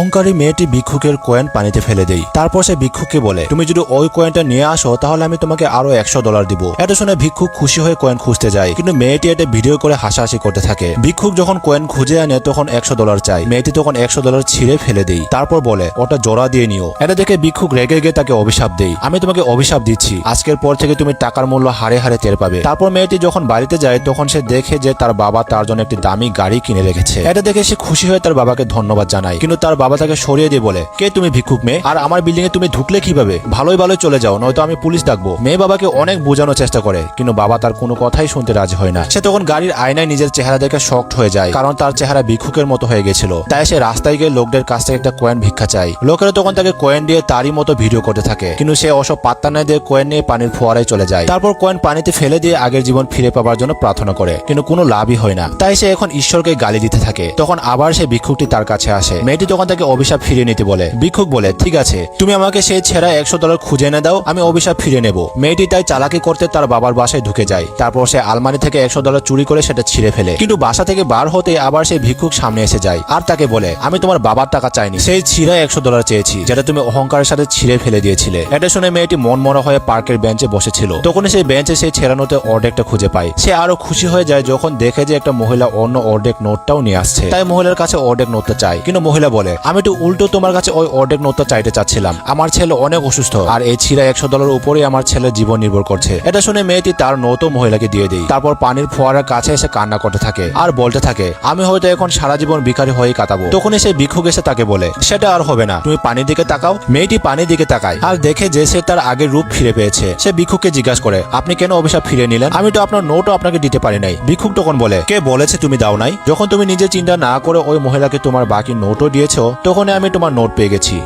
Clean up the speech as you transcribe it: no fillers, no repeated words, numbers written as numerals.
অহংকারী মেয়েটি ভিক্ষুকের কয়েন পানিতে ফেলে দেয়। তারপর সে ভিক্ষুককে বলে, তুমি যদি ওই কয়েনটা নিয়ে আসো তাহলে আমি তোমাকে আরো $100 দিব। এটা শুনে ভিক্ষুক খুশি হয়ে কয়েন খুঁজতে যায়, কিন্তু মেয়েটি এটা ভিডিও করে হাসাহাসি করতে থাকে। ভিক্ষুক যখন কয়েন খুঁজে আনে তখন $100 চাই। মেয়েটি তখন $100 ছিঁড়ে ফেলে দেয়। তারপর বলে, ওটা জোড়া দিয়ে নিও। এটা দেখে ভিক্ষুক রেগে গিয়ে তাকে অভিশাপ দেয়, আমি তোমাকে অভিশাপ দিচ্ছি, আজকের পর থেকে তুমি টাকার মূল্য হারে হারে টের পাবে। তারপর মেয়েটি যখন বাড়িতে যায় তখন সে দেখে যে তার বাবা তার জন্য একটি দামি গাড়ি কিনে রেখেছে। এটা দেখে সে খুশি হয়ে তার বাবাকে ধন্যবাদ জানায়, কিন্তু তার বাবা তাকে সরিয়ে দিয়ে বলে, কে তুমি ভিক্ষুক মেয়ে, আর আমার বিল্ডিং এ তুমি ঢুকলে কিভাবে? ভালোই ভালোই চলে যাও, নয়তো আমি পুলিশ ডাকবো। মেয়ে বাবাকে অনেক বোঝানোর চেষ্টা করে, কিন্তু বাবা তার কোনো কথাই শুনতে রাজি হয় না। সে তখন গাড়ির আয়নায় নিজের চেহারা দেখে শকড হয়ে যায়, কারণ তার চেহারা ভিক্ষুকের মতো হয়ে গেছিল। তাই সে রাস্তায় গিয়ে লোকদের কাছ থেকে একটা কয়েন ভিক্ষা চায়। লোকেরা তখন তাকে কয়েন দিয়ে তারই মতো ভিডিও করতে থাকে, কিন্তু সে ওসব পাত্তা না দিয়ে কয়েন নিয়ে পানির ফোয়ারায় চলে যায়। তারপর কয়েন পানিতে ফেলে দিয়ে আগের জীবন ফিরে পাবার জন্য প্রার্থনা করে, কিন্তু কোনো লাভই হয় না। তাই সে এখন ঈশ্বরকে গালি দিতে থাকে। তখন আবার সে ভিক্ষুকটি তার কাছে আসে। মেয়েটি তখন তাকে অভিশাপ ফিরিয়ে নিতে বলে। ভিক্ষুক বলে, ঠিক আছে, তুমি আমাকে সেই ছেঁড়া $100 খুঁজে এনে দাও, আমি অভিশাপ ফিরিয়ে নেব। মেয়েটি তাই চালাকি করতে তার বাবার বাসায় ঢুকে যায়। তারপর সে আলমারি থেকে $100 চুরি করে সেটা ছিঁড়ে ফেলে, কিন্তু বাসা থেকে বার হতে আবার সেই ভিক্ষুক সামনে এসে যায় আর তাকে বলে, আমি তোমার বাবার টাকা চাইনি, সেই ছিঁড়া $100 চেয়েছি, যেটা তুমি অহংকারের সাথে ছিঁড়ে ফেলে দিয়েছিলে। এটা শুনে মেয়েটি মনমরা হয়ে পার্কের বেঞ্চে বসেছিল। তখন সেই বেঞ্চে সেই ছেঁড়ানোতে অর্ধেকটা খুঁজে পায়। সে আরো খুশি হয়ে যায় যখন দেখে যে একটা মহিলা অন্য অর্ধেক নোটটাও নিয়ে আসছে। তাই মহিলার কাছে অর্ধেক নোটটা চায়, কিন্তু মহিলা বলে, আমি তো উল্টো তোমার কাছে ওই অর্ধেক নোটটা চাইতে চাচ্ছিলাম, আমার ছেলে অনেক অসুস্থ আর এই ছিঁড়া $100 উপরেই আমার ছেলের জীবন নির্ভর করছে। এটা শুনে মেয়েটি তার নোটও মহিলাকে দিয়ে দেয়। তারপর পানির ফোয়ারার কাছে এসে কান্না করতে থাকে আর বলতে থাকে, আমি হয়তো এখন সারা জীবন ভিখারি হয়ে কাটাবো। তখনই সেই ভিক্ষুক এসে তাকে বলে, সেটা আর হবে না, তুমি পানির দিকে তাকাও। মেয়েটি পানির দিকে তাকায় আর দেখে যে সে তার আগের রূপ ফিরে পেয়েছে। সে ভিক্ষুককে জিজ্ঞাসা করে, আপনি কেন অভিশাপ ফিরিয়ে নিলেন? আমি তো আপনার নোটও আপনাকে দিতে পারি নাই। ভিক্ষুক তখন বলে, কে বলেছে তুমি দাও নাই? যখন তুমি নিজে চিন্তা না করে ওই মহিলাকে তোমার বাকি নোটও দিয়েছো, তখনই আমি তোমার নোট পেয়ে গেছি।